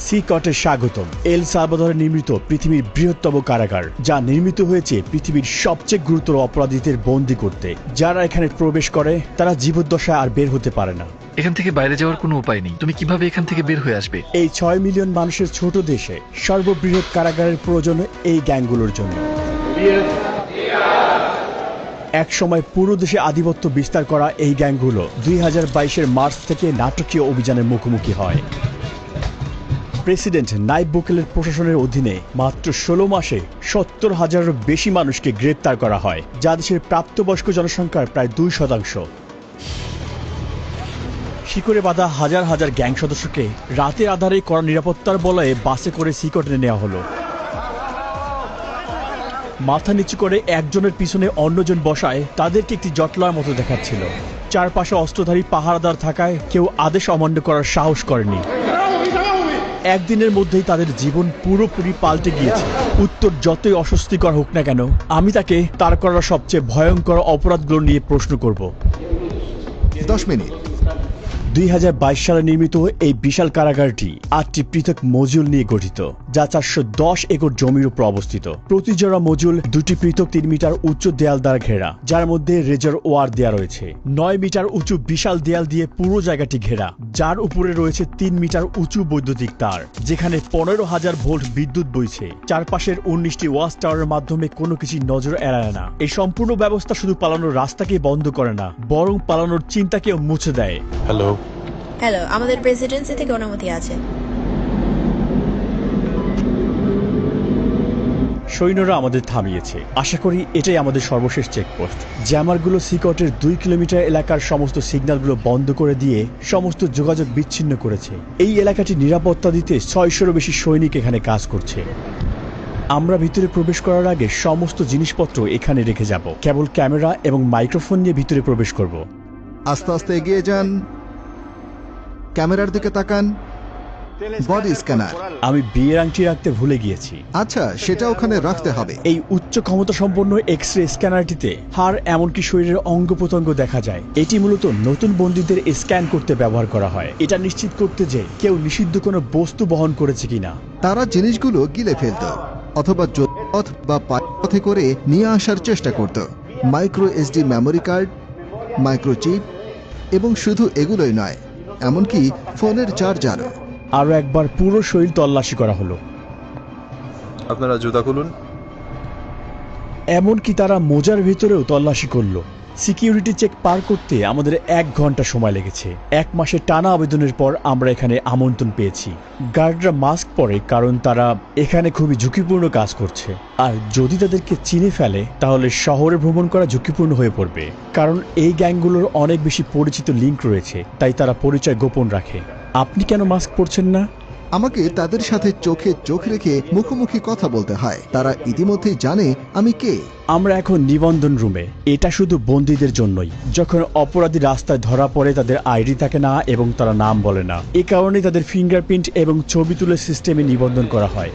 C কটে স্বাগতম। এল সালভাদরে নির্মিত পৃথিবীর বৃহত্তম কারাগার, যা নির্মিত হয়েছে পৃথিবীর সবচেয়ে গুরুতর অপরাধীদের বন্দী করতে। যারা এখানে প্রবেশ করে তারা জীবদ্দশায় আর বের হতে পারে না। এখান থেকে বাইরে যাওয়ার কোনো উপায় নেই। তুমি কিভাবে এখান থেকে বের হয়ে আসবে? এই 6 মিলিয়ন মানুষের ছোট দেশে সর্ববৃহৎ কারাগারের প্রয়োজন এই গ্যাংগুলোর জন্য। এক সময় পুরো দেশে আধিপত্য বিস্তার করা এই গ্যাংগুলো 2022-এর মার্চ থেকে নাটকীয় অভিযানের মুখোমুখি হয়। প্রেসিডেন্ট নাইব বুকেলের প্রশাসনের অধীনে মাত্র 16 মাসে 70,000-এরও বেশি মানুষকে গ্রেপ্তার করা হয়, যা দেশের প্রাপ্তবয়স্ক জনসংখ্যার প্রায় 2%। শিকড়ে বাঁধা হাজার হাজার গ্যাং সদস্যকে রাতের আধারে কড়া নিরাপত্তার বলয়ে বাসে করে সিকটে নেওয়া হলো। মাথা নিচু করে একজনের পিছনে অন্যজন বসায় তাদেরকে একটি জটলার মতো দেখাচ্ছিল। চারপাশে অস্ত্রধারী পাহারাদার থাকায় কেউ আদেশ অমান্য করার সাহস করেনি। একদিনের মধ্যেই তাদের জীবন পুরোপুরি পাল্টে গিয়েছে। উত্তর যতই অস্বস্তিকর হোক না কেন, আমি তাকে তার করা সবচেয়ে ভয়ঙ্কর অপরাধগুলো নিয়ে প্রশ্ন করব। 10 মিনিট। 2022 সালে নির্মিত এই বিশাল কারাগারটি 8টি পৃথক মজুল নিয়ে গঠিত, যা 410 একর জমির উপর অবস্থিত। প্রতি জোড়া মজুল 2টি পৃথক 3 মিটার উচ্চ দেয়াল দ্বারা ঘেরা, যার মধ্যে রেজার ওয়ার দেয়া রয়েছে। 9 মিটার উঁচু বিশাল দেয়াল দিয়ে পুরো জায়গাটি ঘেরা, যার উপরে রয়েছে 3 মিটার উঁচু বৈদ্যুতিক তার, যেখানে 15,000 ভোল্ট বিদ্যুৎ বইছে। চারপাশের 19টি ওয়াচ টাওয়ারের মাধ্যমে কোনো কিছু নজর এড়ায় না। এই সম্পূর্ণ ব্যবস্থা শুধু পালানোর রাস্তাকে বন্ধ করে না, বরং পালানোর চিন্তাকেও মুছে দেয়। হ্যালো, আমাদের প্রেসিডেন্সি থেকে অনুমতি আছে। সৈন্যরা আমাদের থামিয়েছে। আশা করি এটাই আমাদের সর্বশেষ চেকপোস্ট। জ্যামারগুলো সিকটের 2 কিলোমিটার এলাকার সমস্ত সিগন্যালগুলো বন্ধ করে দিয়ে সমস্ত যোগাযোগ বিচ্ছিন্ন করেছে। এই এলাকাটি নিরাপত্তা দিতে 600-এরও বেশি সৈনিক এখানে কাজ করছে। আমরা ভিতরে প্রবেশ করার আগে সমস্ত জিনিসপত্র এখানে রেখে যাব। কেবল ক্যামেরা এবং মাইক্রোফোন নিয়ে ভিতরে প্রবেশ করব। আস্তে আস্তে এগিয়ে যান, ক্যামেরার দিকে তাকান। Body scanner. আমি বিয়ের আংটি রাখতে ভুলে গিয়েছি। আচ্ছা, সেটা ওখানে রাখতে হবে। এই উচ্চ ক্ষমতা সম্পন্ন এক্স-রে স্ক্যানারটিতে হাড় এমনকি শরীরের অঙ্গ প্রত্যঙ্গ দেখা যায়। এটি মূলত নতুন বন্দীদের স্ক্যান করতে ব্যবহার করা হয়, এটা নিশ্চিত করতে যে কেউ নিষিদ্ধ কোনো বস্তু বহন করেছে কিনা। তারা জিনিসগুলো গিলে ফেলত অথবা পথ বা পথে করে নিয়ে আসার চেষ্টা করত। Micro SD memory card, microchip, এবং শুধু এগুলোই নয়, এমনকি ফোনের চার্জারও। আরো একবার পুরো শরীর তল্লাশি করা হলো। আপনারা জুতা খুলুন। এমনকি তারা মোজার ভিতরেও তল্লাশি করলো। সিকিউরিটি চেক পার করতে আমাদের 1 ঘন্টা সময় লেগেছে। 1 মাসের টানা আবেদনের পর আমরা এখানে আমন্ত্রণ পেয়েছি। গার্ডরা মাস্ক পরে, কারণ তারা এখানে খুবই ঝুঁকিপূর্ণ কাজ করছে। আর যদি তাদেরকে চিনে ফেলে তাহলে শহরে ভ্রমণ করা ঝুঁকিপূর্ণ হয়ে পড়বে, কারণ এই গ্যাংগুলোর অনেক বেশি পরিচিত লিঙ্ক রয়েছে, তাই তারা পরিচয় গোপন রাখে। আপনি কেন মাস্ক পরছেন না? আমাকে তাদের সাথে চোখে চোখ রেখে মুখোমুখি কথা বলতে হয়। তারা ইতিমধ্যেই জানে আমি কে। আমরা এখন নিবন্ধন রুমে। এটা শুধু বন্দীদের জন্যই। যখন অপরাধী রাস্তায় ধরা পড়ে তাদের আইডি থাকে না এবং তারা নাম বলে না, এ কারণে তাদের ফিঙ্গারপ্রিন্ট এবং ছবি তুলে সিস্টেমে নিবন্ধন করা হয়।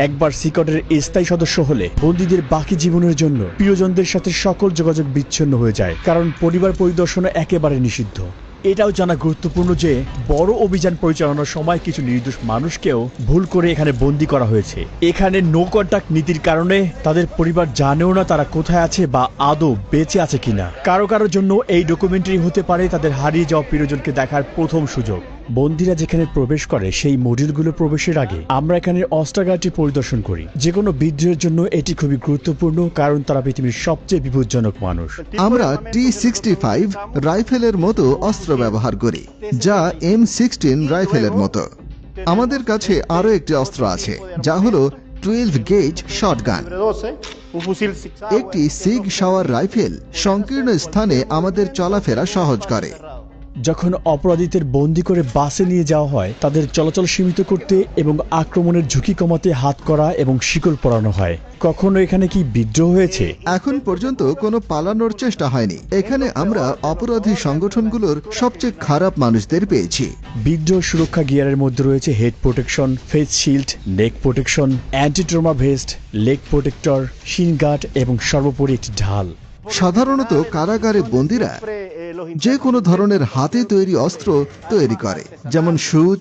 একবার সিকটের স্থায়ী সদস্য হলে বন্দীদের বাকি জীবনের জন্য প্রিয়জনদের সাথে সকল যোগাযোগ বিচ্ছিন্ন হয়ে যায়, কারণ পরিবার পরিদর্শন একেবারে নিষিদ্ধ। এটাও জানা গুরুত্বপূর্ণ যে বড় অভিযান পরিচালনার সময় কিছু নির্দোষ মানুষকেও ভুল করে এখানে বন্দী করা হয়েছে। এখানে নো কন্টাক্ট নীতির কারণে তাদের পরিবার জানেও না তারা কোথায় আছে বা আদৌ বেঁচে আছে কিনা। কারো কারোর জন্য এই ডকুমেন্টারি হতে পারে তাদের হারিয়ে যাওয়া প্রিয়জনকে দেখার প্রথম সুযোগ। বন্দীরা যেখানে প্রবেশ করে সেই মডিউলগুলো প্রবেশের আগে আমরা এখানে অস্ত্রাগারটি পরিদর্শন করি। যে কোনো বিদ্রোহের জন্য এটি খুবই গুরুত্বপূর্ণ, কারণ তারা পৃথিবীর সবচেয়ে বিপজ্জনক মানুষ। আমরা T65 রাইফেলের মতো অস্ত্র ব্যবহার করি, যা M16 রাইফেলের মতো। আমাদের কাছে আরো একটি অস্ত্র আছে, যা হলো 12 গেজ শটগান। একটি সিগ শাওয়ার রাইফেল সংকীর্ণ স্থানে আমাদের চলাফেরা সহজ করে। যখন অপরাধীদের বন্দী করে বাসে নিয়ে যাওয়া হয়, তাদের চলাচল সীমিত করতে এবং আক্রমণের ঝুঁকি কমাতে হাত করা এবং শিকল পরানো হয়। কখনো এখানে কি বিদ্রোহ হয়েছে? এখন পর্যন্ত কোনো পালানোর চেষ্টা হয়নি। এখানে আমরা অপরাধী সংগঠনগুলোর সবচেয়ে খারাপ মানুষদের পেয়েছি। বিদ্রোহ সুরক্ষা গিয়ারের মধ্যে রয়েছে head protection, face shield, neck protection, anti trauma vest, leg protector, shin guard এবং সর্বোপরি একটি ঢাল। সাধারণত কারাগারে বন্দীরা যে কোনো ধরনের হাতে তৈরি অস্ত্র তৈরি করে, যেমন সুচ,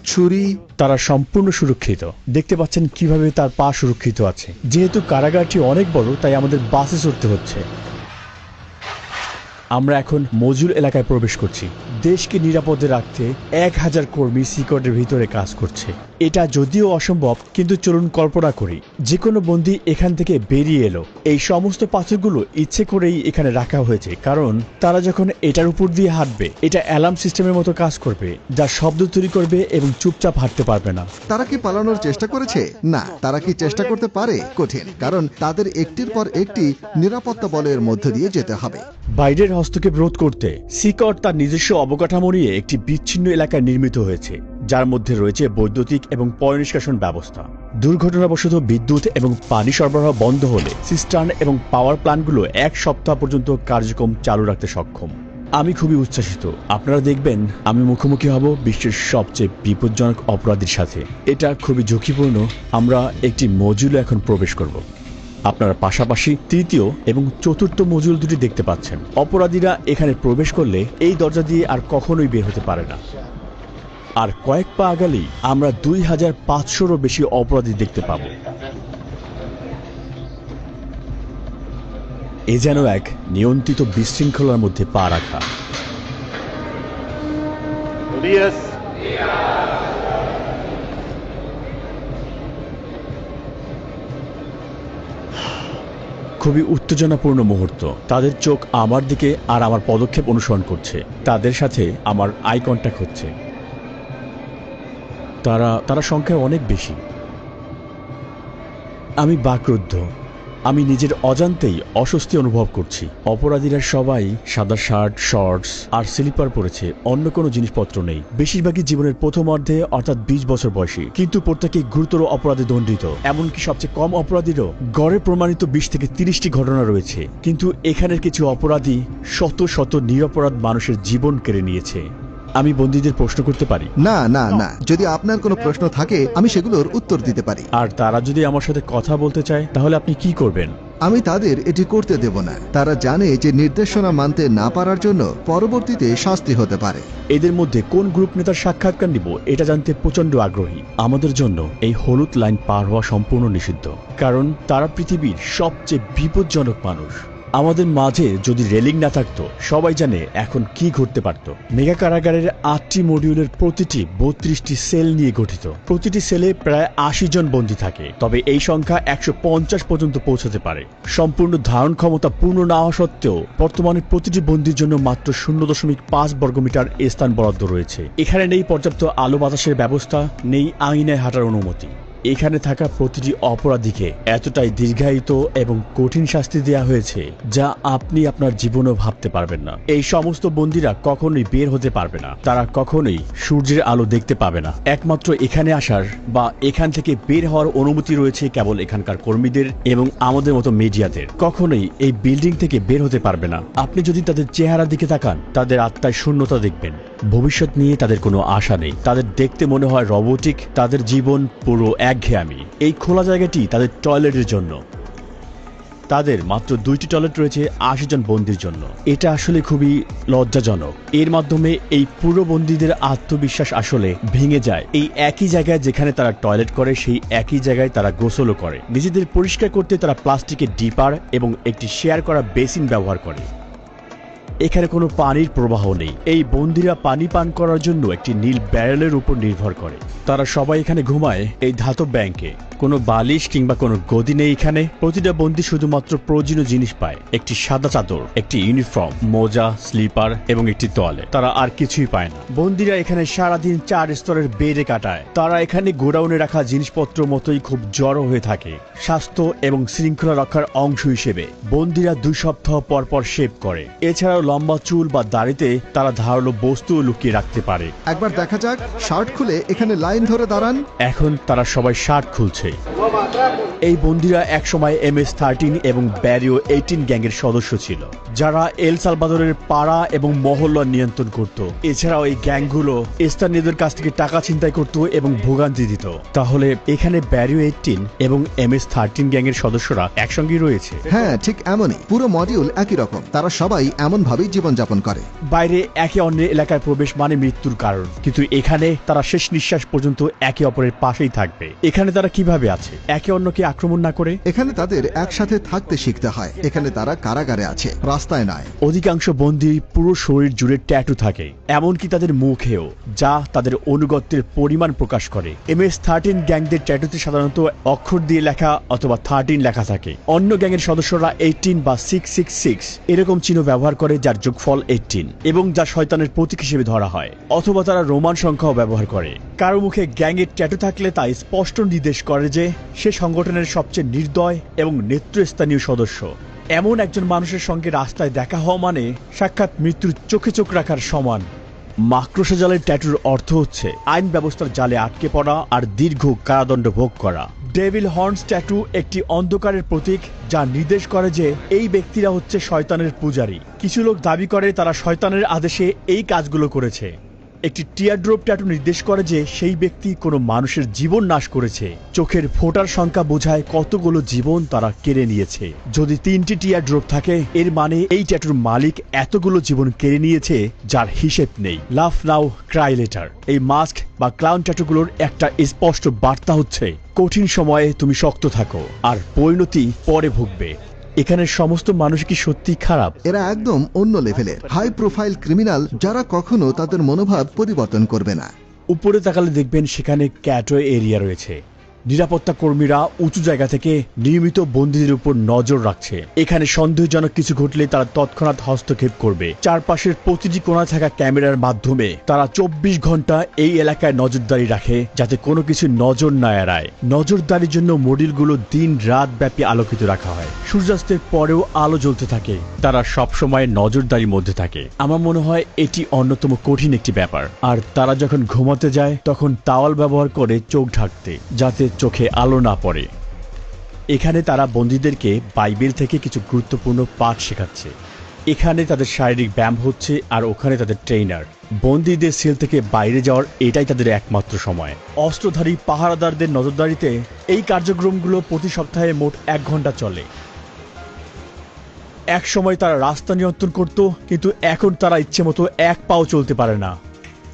ছুরি। তারা সম্পূর্ণ সুরক্ষিত। দেখতে পাচ্ছেন কিভাবে তার পা সুরক্ষিত আছে। যেহেতু কারাগারটি অনেক বড়, তাই আমাদের বাসে চড়তে হচ্ছে। আমরা এখন মজুল এলাকায় প্রবেশ করছি। দেশকে নিরাপদে রাখতে 1000 কর্মী সিকিউরিটির ভিতরে কাজ করছে। এটা যদিও অসম্ভব, কিন্তু চলুন কল্পনা করি যে কোনো বন্দী এখান থেকে বেরিয়ে এলো। এই সমস্ত পাথরগুলো ইচ্ছে করেই এখানে রাখা হয়েছে, কারণ তারা যখন এটার উপর দিয়ে হাঁটবে, এটা অ্যালার্ম সিস্টেমের মতো কাজ করবে, যা শব্দ তৈরি করবে এবং চুপচাপ হাঁটতে পারবে না। তারা কি পালানোর চেষ্টা করেছে? না। তারা কি চেষ্টা করতে পারে? কঠিন, কারণ তাদের একটির পর একটি নিরাপত্তা বলয়ের মধ্য দিয়ে যেতে হবে। বাইরের হস্তক্ষেপ রোধ করতে সিকট তার নিজস্ব অবকাঠামো নিয়ে একটি বিচ্ছিন্ন এলাকায় নির্মিত হয়েছে, যার মধ্যে রয়েছে বৈদ্যুতিক এবং পয়ঃনিষ্কাশন ব্যবস্থা। দুর্ঘটনাবশত বিদ্যুৎ এবং পানি সরবরাহ বন্ধ হলে সিস্টার্ন এবং পাওয়ার প্ল্যান্টগুলো 1 সপ্তাহ পর্যন্ত কার্যক্রম চালু রাখতে সক্ষম। আমি খুবই উচ্ছ্বাসিত। আপনারা দেখবেন আমি মুখোমুখি হব বিশ্বের সবচেয়ে বিপজ্জনক অপরাধীর সাথে। এটা খুবই ঝুঁকিপূর্ণ। আমরা একটি মজুলে এখন প্রবেশ করব। আপনারা পাশাপাশি তৃতীয় এবং চতুর্থ মজুল দুটি দেখতে পাচ্ছেন। অপরাধীরা এখানে প্রবেশ করলে এই দরজা দিয়ে আর কখনোই বের হতে পারে না। আর কয়েক পা আগালেই আমরা 2500-রও বেশি অপরাধী দেখতে পাব। এ যেন এক নিয়ন্ত্রিত বিশৃঙ্খলার মধ্যে পা রাখা। খুবই উত্তেজনাপূর্ণ মুহূর্ত। তাদের চোখ আমার দিকে আর আমার পদক্ষেপ অনুসরণ করছে। তাদের সাথে আমার আই কন্ট্যাক্ট হচ্ছে। তারা সংখ্যায় অনেক বেশি। আমি বাকরুদ্ধ। আমি নিজের অজান্তেই অস্বস্তি অনুভব করছি। অপরাধীরা সবাই সাদা শার্ট, শর্টস আর স্লিপার পরেছে, অন্য কোনো জিনিসপত্র নেই। বেশিরভাগই জীবনের প্রথমার্ধে, অর্থাৎ 20 বছর বয়সী, কিন্তু প্রত্যেকেই গুরুতর অপরাধে দণ্ডিত। এমনকি সবচেয়ে কম অপরাধীরও গড়ে প্রমাণিত 20 থেকে 30টি ঘটনা রয়েছে। কিন্তু এখানের কিছু অপরাধী শত শত নিরপরাধ মানুষের জীবন কেড়ে নিয়েছে। আমি বন্দীদের প্রশ্ন করতে পারি? না না না, যদি আপনার কোনো প্রশ্ন থাকে আমি সেগুলোর উত্তর দিতে পারি। আর তারা যদি আমার সাথে কথা বলতে চায়, তাহলে আপনি কি করবেন? আমি তাদের এটি করতে দেব না। তারা জানে যে নির্দেশনা মানতে না পারার জন্য পরবর্তীতে শাস্তি হতে পারে। এদের মধ্যে কোন গ্রুপ নেতার সাক্ষাৎকার নিব এটা জানতে প্রচন্ড আগ্রহী। আমাদের জন্য এই হলুদ লাইন পার হওয়া সম্পূর্ণ নিষিদ্ধ, কারণ তারা পৃথিবীর সবচেয়ে বিপজ্জনক মানুষ। আমাদের মাঝে যদি রেলিং না থাকতো, সবাই জানে এখন কি ঘটতে পারত। মেগা কারাগারের 8টি মডিউলের প্রতিটি 32টি সেল নিয়ে গঠিত। প্রতিটি সেলে প্রায় 80 জন বন্দী থাকে, তবে এই সংখ্যা 150 পর্যন্ত পৌঁছাতে পারে। সম্পূর্ণ ধারণ ক্ষমতা পূর্ণ না হওয়া সত্ত্বেও বর্তমানে প্রতিটি বন্দীর জন্য মাত্র 0.5 বর্গমিটার স্থান বরাদ্দ রয়েছে। এখানে নেই পর্যাপ্ত আলো বাতাসের ব্যবস্থা, নেই আঙিনায় হাঁটার অনুমতি। এখানে থাকা প্রতিটি অপরাধীকে এতটাই দীর্ঘায়িত এবং কঠিন শাস্তি দেওয়া হয়েছে, যা আপনি আপনার জীবনেও ভাবতে পারবেন না। এই সমস্ত বন্দীরা কখনোই বের হতে পারবে না। তারা কখনোই সূর্যের আলো দেখতে পাবে না। একমাত্র এখানে আসার বা এখান থেকে বের হওয়ার অনুমতি রয়েছে কেবল এখানকার কর্মীদের এবং আমাদের মতো মিডিয়াদের। কখনোই এই বিল্ডিং থেকে বের হতে পারবে না। আপনি যদি তাদের চেহারার দিকে তাকান, তাদের আত্মায় শূন্যতা দেখবেন। ভবিষ্যৎ নিয়ে তাদের কোনো আশা নেই। তাদের দেখতে মনে হয় রোবটিক। তাদের জীবন পুরো একঘেয়েমি। এই খোলা জায়গাটি তাদের টয়লেটের জন্য। তাদের মাত্র 2টি টয়লেট রয়েছে 80 জন বন্দীর জন্য। এটা আসলে খুবই লজ্জাজনক। এর মাধ্যমে এই পুরো বন্দীদের আত্মবিশ্বাস আসলে ভেঙে যায়। এই একই জায়গায় যেখানে তারা টয়লেট করে, সেই একই জায়গায় তারা গোসলও করে। নিজেদের পরিষ্কার করতে তারা প্লাস্টিকের ডিপার এবং একটি শেয়ার করা বেসিন ব্যবহার করে। এখানে কোনো পানির প্রবাহ নেই। এই বন্দীরা পানি পান করার জন্য একটি নীল ব্যারেলের উপর নির্ভর করে। তারা সবাই এখানে ঘুমায় এই ধাতব ব্যাংকে। কোনো বালিশ কিংবা কোনো গদি নেই এখানে। প্রতিটা বন্দী শুধুমাত্র প্রয়োজনীয় জিনিস পায়: একটি সাদা চাদর, একটি ইউনিফর্ম, মোজা, স্লিপার এবং একটি টয়লেট। তারা আর কিছুই পায় না। বন্দীরা এখানে সারাদিন 4 স্তরের বেডে কাটায়। তারা এখানে গোডাউনে রাখা জিনিসপত্র মতোই খুব জড়ো হয়ে থাকে। স্বাস্থ্য এবং শৃঙ্খলা রক্ষার অংশ হিসেবে বন্দীরা 2 সপ্তাহ পর পর শেভ করে। এছাড়াও লম্বা চুল বা দাড়িতে তারা ধারালো বস্তুও লুকিয়ে রাখতে পারে। একবার দেখা যাক। শার্ট খুলে এখানে লাইন ধরে দাঁড়ান। এখন তারা সবাই শার্ট খুলছে। হচ্ছে। এই বন্দীরা একসময় MS-13 এবং ব্যারিও 18 গ্যাংয়ের সদস্য ছিল, যারা এল সালভাদরের পাড়া এবং মহল্লা নিয়ন্ত্রণ করত। এছাড়াও এই গ্যাংগুলো স্থানীয়দের কাছ থেকে টাকা ছিনতাই করত এবং ভোগান্তি দিত। তাহলে এখানে ব্যারিও 18 এবং MS-13 গ্যাংয়ের সদস্যরা একসঙ্গেই রয়েছে। হ্যাঁ, ঠিক এমনই। পুরো মডিউল একই রকম। তারা সবাই এমন ভাবেই জীবনযাপন করে। বাইরে একে অন্যের এলাকায় প্রবেশ মানে মৃত্যুর কারণ, কিন্তু এখানে তারা শেষ নিঃশ্বাস পর্যন্ত একে অপরের পাশেই থাকবে। এখানে তারা কিভাবে আছে একে অন্যকে আক্রমণ না করে? এখানে তাদের একসাথে থাকতে শিখতে হয়। এখানে তারা কারাগারে আছে, রাস্তায় নয়। অধিকাংশ বন্দী পুরো শরীর জুড়ে ট্যাটু থাকে, এমনকি তাদের মুখেও, যা তাদের অনুগত্যের পরিমাণ প্রকাশ করে। MS-13 গ্যাংদের ট্যাটুতে সাধারণত অক্ষর দিয়ে লেখা অথবা 13 লেখা থাকে। অন্য গ্যাংয়ের সদস্যরা 18 বা 666 এরকম চিহ্ন ব্যবহার করে, যার যোগফল 18 এবং যা শয়তানের প্রতীক হিসেবে ধরা হয়। অথবা তারা রোমান সংখ্যাও ব্যবহার করে। কারো মুখে গ্যাংয়ের ট্যাটু থাকলে তা স্পষ্ট নির্দেশ করে যে সে সংগঠনের সবচেয়ে নির্দয় এবং নেতৃস্থানীয় সদস্য। এমন একজন মানুষের সঙ্গে রাস্তায় দেখা হওয়া মানে সাক্ষাৎ মৃত্যুর চোখে চোখ রাখার সমান। মাকড়সা জালের ট্যাটুর অর্থ হচ্ছে আইন ব্যবস্থার জালে আটকে পড়া আর দীর্ঘ কারাদণ্ড ভোগ করা। ডেভিল হর্নস ট্যাটু একটি অন্ধকারের প্রতীক, যা নির্দেশ করে যে এই ব্যক্তিরা হচ্ছে শয়তানের পূজারী। কিছু লোক দাবি করে তারা শয়তানের আদেশে এই কাজগুলো করেছে। একটি টিয়ারড্রপ ট্যাটু নির্দেশ করে যে সেই ব্যক্তি কোনো মানুষের জীবন নাশ করেছে। চোখের ফোঁটার সংখ্যা বোঝায় কতগুলো জীবন তারা কেড়ে নিয়েছে। যদি 3টি টিয়ারড্রপ থাকে, এর মানে এই ট্যাটুর মালিক এতগুলো জীবন কেড়ে নিয়েছে যার হিসেব নেই। লাভ নাও ক্রাই লেটার, এই মাস্ক বা ক্লাউন ট্যাটুগুলোর একটা স্পষ্ট বার্তা হচ্ছে কঠিন সময়ে তুমি শক্ত থাকো, আর পরিণতি পরে ভুগবে। এখানের সমস্ত মানুষ কি সত্যি খারাপ? এরা একদম অন্য লেভেলের হাই প্রোফাইল ক্রিমিনাল, যারা কখনো তাদের মনোভাব পরিবর্তন করবে না। উপরে তাকালে দেখবেন সেখানে ক্যাটওয়ে এরিয়া রয়েছে। নিরাপত্তা কর্মীরা উঁচু জায়গা থেকে নিয়মিত বন্দীদের উপর নজর রাখছে। এখানে সন্দেহজনক কিছু ঘটলে তারা তৎক্ষণাৎ হস্তক্ষেপ করবে। চারপাশের প্রতিটি কোণায় থাকা ক্যামেরার মাধ্যমে তারা 24 ঘন্টা এই এলাকায় নজরদারি রাখে, যাতে কোনো কিছু নজর না এড়ায়। নজরদারির জন্য মডিউলগুলো দিন রাত ব্যাপী আলোকিত রাখা হয়। সূর্যাস্তের পরেও আলো জ্বলতে থাকে। তারা সবসময় নজরদারির মধ্যে থাকে। আমার মনে হয় এটি অন্যতম কঠিন একটি ব্যাপার। আর তারা যখন ঘুমাতে যায় তখন তাওয়াল ব্যবহার করে চোখ ঢাকতে, যাতে চোখে আলো না পড়ে। এখানে তারা বন্দীদেরকে বাইবেল থেকে কিছু গুরুত্বপূর্ণ পাঠ শেখাচ্ছে। এখানে তাদের শারীরিক ব্যায়াম হচ্ছে, আর ওখানে তাদের ট্রেইনার। বন্দীদের সেল থেকে বাইরে যাওয়ার এটাই তাদের একমাত্র সময়। অস্ত্রধারী পাহারাদারদের নজরদারিতে এই কার্যক্রমগুলো প্রতি সপ্তাহে মোট 1 ঘন্টা চলে। এক সময় তারা রাস্তা নিয়ন্ত্রণ করত, কিন্তু এখন তারা ইচ্ছে মতো এক পাও চলতে পারে না।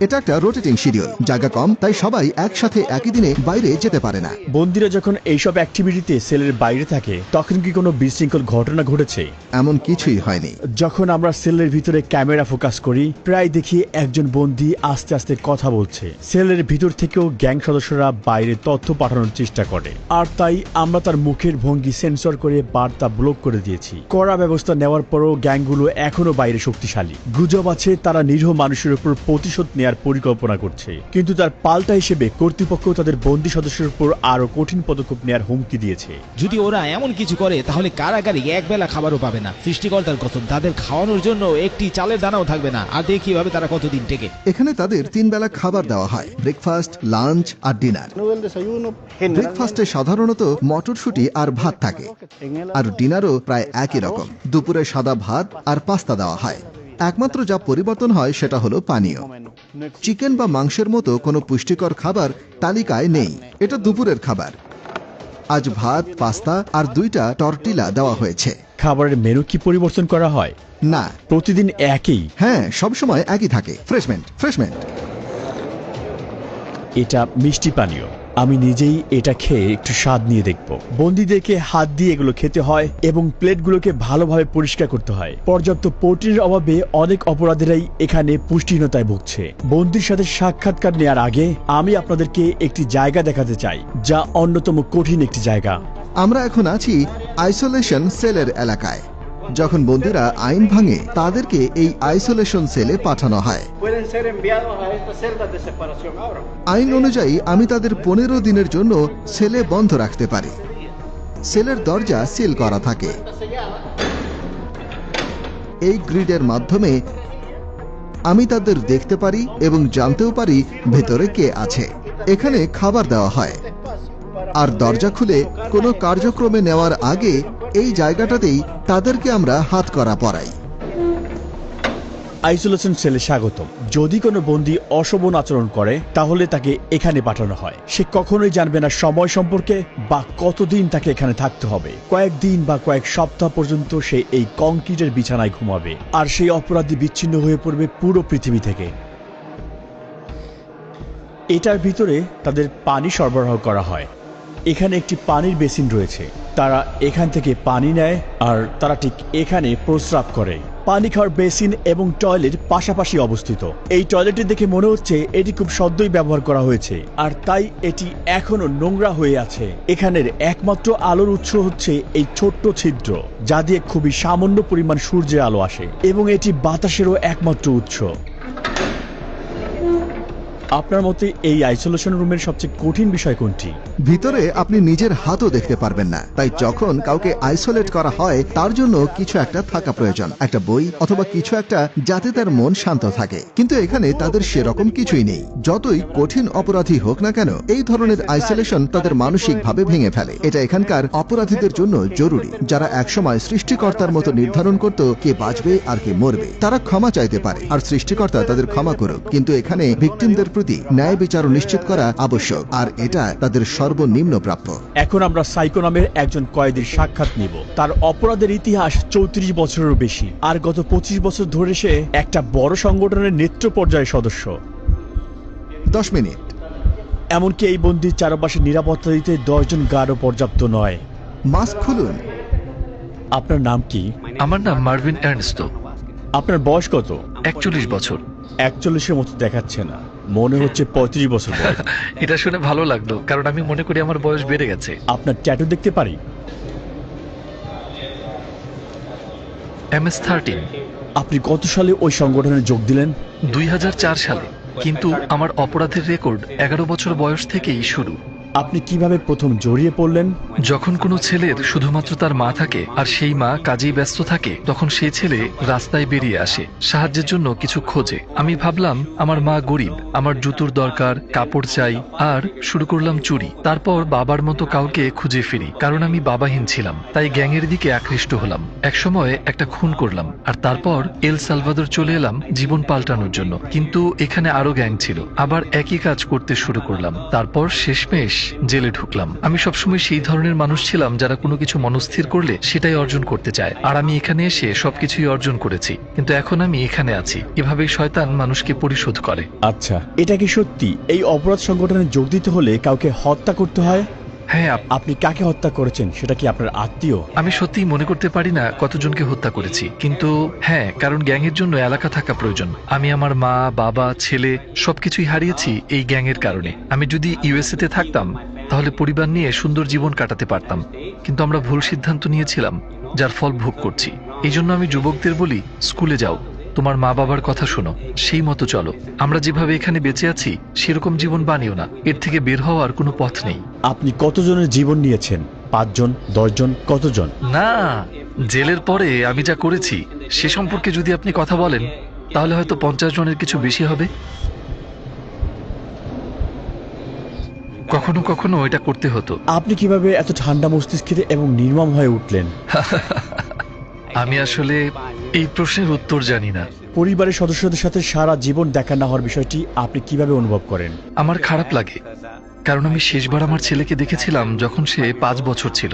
এটা একটা রোটেটিং শিডিউল, জায়গা কম, তাই সবাই একসাথে একই দিনে বাইরে যেতে পারে না। বন্দীরা যখন এইসব অ্যাক্টিভিটিতে সেলের বাইরে থাকে, তখন কি কোনো বিশৃঙ্খল ঘটনা ঘটেছে? এমন কিছুই হয়নি। যখন আমরা সেলের ভিতরে ক্যামেরা ফোকাস করি, প্রায় দেখি একজন বন্দী আস্তে আস্তে কথা বলছে। সেলের ভিতর থেকেও গ্যাং সদস্যরা বাইরে তথ্য পাঠানোর চেষ্টা করে, আর তাই আমরা তার মুখের ভঙ্গি সেন্সর করে বার্তা ব্লক করে দিয়েছি। কড়া ব্যবস্থা নেওয়ার পরও গ্যাংগুলো এখনো বাইরে শক্তিশালী। গুজব আছে তারা নিরীহ মানুষের উপর প্রতিশোধ নেওয়ার পরিকল্পনা করছে, কিন্তু তার পাল্টা হিসেবে কর্তৃপক্ষ তাদের বন্দী সদস্যের উপর আরো কঠিন পদক্ষেপ নেওয়ার হুমকি দিয়েছে। যদি ওরা এমন কিছু করে তাহলে কারাগারে একবেলা খাবারও পাবে না। সৃষ্টিকর্তার কসম, তাদের খাওয়ানোর জন্য একটি চালের দানাও থাকবে না। আর দেখি কিভাবে তারা কতদিন টেকে। এখানে তাদের 3 বেলা খাবার দেওয়া হয়, ব্রেকফাস্ট, লাঞ্চ আর ডিনার। ব্রেকফাস্টে সাধারণত মটরশুঁটি আর ভাত থাকে, আর ডিনারও প্রায় একই রকম। দুপুরে সাদা ভাত আর পাস্তা দেওয়া হয়। একমাত্র যা পরিবর্তন হয় সেটা হলো পানীয়। চিকেন বা মাংসের মতো কোনো পুষ্টিকর খাবার তালিকায় নেই। এটা দুপুরের খাবার। আজ ভাত, পাস্তা আর 2টা টর্টিলা দেওয়া হয়েছে। খাবারের মেনু কি পরিবর্তন করা হয়? না, প্রতিদিন একই। হ্যাঁ, সবসময় একই থাকে। ফ্রেশমেন্ট। এটা মিষ্টি পানীয়। আমি নিজেই এটা খেয়ে একটু স্বাদ নিয়ে দেখব। বন্দীদেরকে হাত দিয়ে এগুলো খেতে হয় এবং প্লেটগুলোকে ভালোভাবে পরিষ্কার করতে হয়। পর্যাপ্ত প্রোটিনের অভাবে অনেক অপরাধীরাই এখানে পুষ্টিহীনতায় ভুগছে। বন্দীর সাথে সাক্ষাৎকার নেওয়ার আগে আমি আপনাদেরকে একটি জায়গা দেখাতে চাই, যা অন্যতম কঠিন একটি জায়গা। আমরা এখন আছি আইসোলেশন সেলের এলাকায়। যখন বন্দীরা আইন ভাঙে, তাদেরকে এই আইসোলেশন সেলে পাঠানো হয়। আইন অনুযায়ী আমি তাদের 15 দিনের জন্য সেলে বন্ধ রাখতে পারি। সেলের দরজা সিল করা থাকে। এই গ্রিডের মাধ্যমে আমি তাদের দেখতে পারি এবং জানতেও পারি ভেতরে কে আছে। এখানে খাবার দেওয়া হয়। আর দরজা খুলে কোনো কার্যক্রমে নেওয়ার আগে এই জায়গাটাতেই তাদেরকে আমরা হাতকড়া পরাই। আইসোলেশন সেলে স্বাগতম। যদি কোনো বন্দী অশোভন আচরণ করে তাহলে তাকে এখানে পাঠানো হয়। সে কখনোই জানবে না সময় সম্পর্কে বা কতদিন তাকে এখানে থাকতে হবে। কয়েকদিন বা কয়েক সপ্তাহ পর্যন্ত সে এই কংক্রিটের বিছানায় ঘুমাবে, আর সেই অপরাধী বিচ্ছিন্ন হয়ে পড়বে পুরো পৃথিবী থেকে। এটার ভিতরে তাদের পানি সরবরাহ করা হয়। এখানে একটি পানির বেসিন রয়েছে। তারা এখান থেকে পানি নেয় আর তারা ঠিক এখানে প্রস্রাব করে। পানি খাওয়ার বেসিন এবং টয়লেট পাশাপাশি অবস্থিত। এই টয়লেটটি দেখে মনে হচ্ছে এটি খুব সদ্যই ব্যবহার করা হয়েছে, আর তাই এটি এখনো নোংরা হয়ে আছে। এখানের একমাত্র আলোর উৎস হচ্ছে এই ছোট্ট ছিদ্র, যা দিয়ে খুবই সামান্য পরিমাণ সূর্যের আলো আসে, এবং এটি বাতাসেরও একমাত্র উৎস। আপনার মতে এই আইসোলেশন রুমের সবচেয়ে কঠিন বিষয় কোনটি? ভিতরে আপনি নিজের হাতও দেখতে পারবেন না, তাই যখন কাউকে আইসোলেট করা হয় তার জন্য কিছু একটা থাকা প্রয়োজন, একটা বই অথবা কিছু একটা, যাতে তার মন শান্ত থাকে। কিন্তু এখানে তাদের সেরকম কিছুই নেই। যতই কঠিন অপরাধী হোক না কেন, এই ধরনের আইসোলেশন তাদের মানসিকভাবে ভেঙে ফেলে। এটা এখানকার অপরাধীদের জন্য জরুরি, যারা একসময় সৃষ্টিকর্তার মতো নির্ধারণ করত কে বাঁচবে আর কে মরবে। তারা ক্ষমা চাইতে পারে আর সৃষ্টিকর্তা তাদের ক্ষমা করুক, কিন্তু এখানে ভিকটিমদের প্রতি ন্যায় বিচার নিশ্চিত করা আবশ্যক, আর এটা তাদের সর্বনিম্ন প্রাপ্য। এখন আমরা সাইকো নামের একজন কয়েদির সাক্ষাৎ নিব। তার অপরাধের ইতিহাস 34 বছরেরও বেশি, আর গত 25 বছর ধরে সে একটা বড় সংগঠনের নেতৃত্ব পর্যায়ের সদস্য। 10 মিনিট। এমনকি এই বন্দির চারপাশে নিরাপত্তা দিতে 10 জন গার্ডও পর্যাপ্ত নয়। মাস্ক খুলুন। আপনার নাম কি? আমার নাম মার্ভিন এর্নেস্টো। আপনার বয়স কত? 41 বছর। 41-এর মতো দেখাচ্ছে না, মনে হচ্ছে 35 বছর বয়স। এটা শুনে ভালো লাগলো, কারণ আমি মনে করি আমার বয়স বেড়ে গেছে। আপনার ট্যাটু দেখতে পারি? MS-13। আপনি কত সালে ওই সংগঠনে যোগ দিলেন? 2004 সালে, কিন্তু আমার অপরাধের রেকর্ড 11 বছর বয়স থেকেই শুরু। আপনি কিভাবে প্রথম জড়িয়ে পড়লেন? যখন কোনো ছেলের শুধুমাত্র তার মা থাকে আর সেই মা কাজেই ব্যস্ত থাকে, তখন সেই ছেলে রাস্তায় বেরিয়ে আসে, সাহায্যের জন্য কিছু খোঁজে। আমি ভাবলাম আমার মা গরিব, আমার জুতোর দরকার, কাপড় চাই, আর শুরু করলাম চুরি। তারপর বাবার মতো কাউকে খুঁজে ফিরি, কারণ আমি বাবাহীন ছিলাম, তাই গ্যাংয়ের দিকে আকৃষ্ট হলাম। একসময় একটা খুন করলাম, আর তারপর এল সালভাদর চলে এলাম জীবন পাল্টানোর জন্য। কিন্তু এখানে আরো গ্যাং ছিল, আবার একই কাজ করতে শুরু করলাম। তারপর শেষমেশ জেলে ঢুকলাম। আমি সবসময় সেই ধরনের মানুষ ছিলাম যারা কোনো কিছু মনস্থির করলে সেটাই অর্জন করতে চায়, আর আমি এখানে এসে সবকিছুই অর্জন করেছি। কিন্তু এখন আমি এখানে আছি। এভাবেই শয়তান মানুষকে পরিশোধ করে। আচ্ছা, এটা কি সত্যি এই অপরাধ সংগঠনে যোগ দিতে হলে কাউকে হত্যা করতে হয়? হ্যাঁ। আপনি কাকে হত্যা করেছেন? সেটা কি আপনার আত্মীয়? আমি সত্যিই মনে করতে পারি না কতজনকে হত্যা করেছি, কিন্তু হ্যাঁ, কারণ গ্যাংয়ের জন্য এলাকা থাকা প্রয়োজন। আমি আমার মা, বাবা, ছেলে সবকিছুই হারিয়েছি এই গ্যাংয়ের কারণে। আমি যদি USA তে থাকতাম তাহলে পরিবার নিয়ে সুন্দর জীবন কাটাতে পারতাম, কিন্তু আমরা ভুল সিদ্ধান্ত নিয়েছিলাম, যার ফল ভোগ করছি। এই জন্য আমি যুবকদের বলি, স্কুলে যাও, তোমার মা বাবার কথা শোনো, সেই মতো চলো। আমরা যেভাবে এখানে বেঁচে আছি সেরকম জীবন বানিও না, এর থেকে বের হওয়ার কোনো পথ নেই। আপনি কতজনের জীবন নিয়েছেন? 5 জন, 10 জন, কতজন? না, জেলের পরে আমি যা করেছি সে সম্পর্কে যদি আপনি কথা বলেন তাহলে হয়তো 50 জনের কিছু বেশি হবে। কখনো কখনো এটা করতে হতো। আপনি কিভাবে এত ঠান্ডা মস্তিষ্কের এবং নির্মম হয়ে উঠলেন? আমি আসলে এই প্রশ্নের উত্তর জানি না। পরিবারের সদস্যদের সাথে সারা জীবন দেখা না হওয়ার বিষয়টি আপনি কিভাবে অনুভব করেন? আমার খারাপ লাগে, কারণ আমি শেষবার আমার ছেলেকে দেখেছিলাম যখন সে 5 বছর ছিল,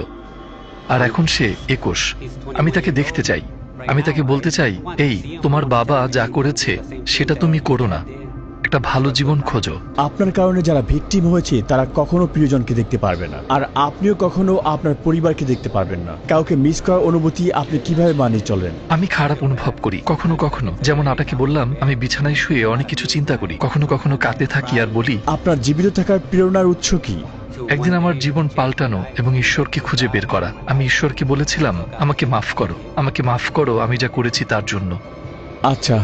আর এখন সে 21। আমি তাকে দেখতে চাই, আমি তাকে বলতে চাই, এই তোমার বাবা যা করেছে সেটা তুমি করো না, একটা ভালো জীবন খোঁজো। আপনার কারণে যারা ভিকটিম হয়েছে তারা কখনো প্রিয়জনকে দেখতে পারবে না, আর আপনিও কখনো আপনার পরিবারকে দেখতে পারবেন না। কাউকে মিস করার অনুভূতি আপনি কিভাবে মানিয়ে চলেন? আমি খারাপ অনুভব করি কখনো কখনো, যেমন আপনাকে বললাম আমি বিছানায় শুয়ে অনেক কিছু চিন্তা করি, কখনো কখনো কাঁদতে থাকি আর বলি, আপনার জীবিত থাকার প্রেরণার উৎস কি? একদিন আমার জীবন পাল্টানো এবং ঈশ্বরকে খুঁজে বের করা। আমি ঈশ্বরকে বলেছিলাম, আমাকে মাফ করো, আমাকে মাফ করো আমি যা করেছি তার জন্য। আচ্ছা,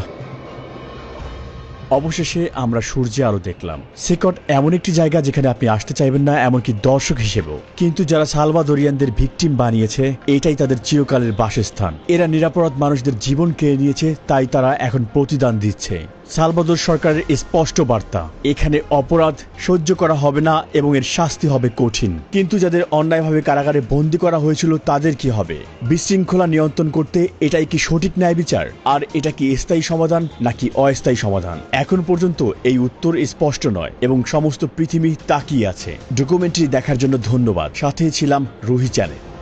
অবশেষে আমরা সূর্যে আলো দেখলাম। সেকট এমন একটি জায়গা যেখানে আপনি আসতে চাইবেন না, এমনকি দর্শক হিসেবেও। কিন্তু যারা সালভাদোরিয়ানদের ভিকটিম বানিয়েছে, এটাই তাদের চিরকালের বাসস্থান। এরা নিরাপরাধ মানুষদের জীবন কেড়ে নিয়েছে, তাই তারা এখন প্রতিদান দিচ্ছে। সালভাদোর সরকারের স্পষ্ট বার্তা, এখানে অপরাধ সহ্য করা হবে না এবং এর শাস্তি হবে কঠিন। কিন্তু যাদের অন্যায়ভাবে কারাগারে বন্দী করা হয়েছিল তাদের কি হবে? বিশৃঙ্খলা নিয়ন্ত্রণ করতে এটাই কি সঠিক ন্যায় বিচার? আর এটা কি স্থায়ী সমাধান নাকি অস্থায়ী সমাধান? এখন পর্যন্ত এই উত্তর স্পষ্ট নয় এবং সমস্ত পৃথিবী তাকিয়ে আছে। ডকুমেন্টারি দেখার জন্য ধন্যবাদ। সাথেই ছিলাম রুহি চ্যানেল।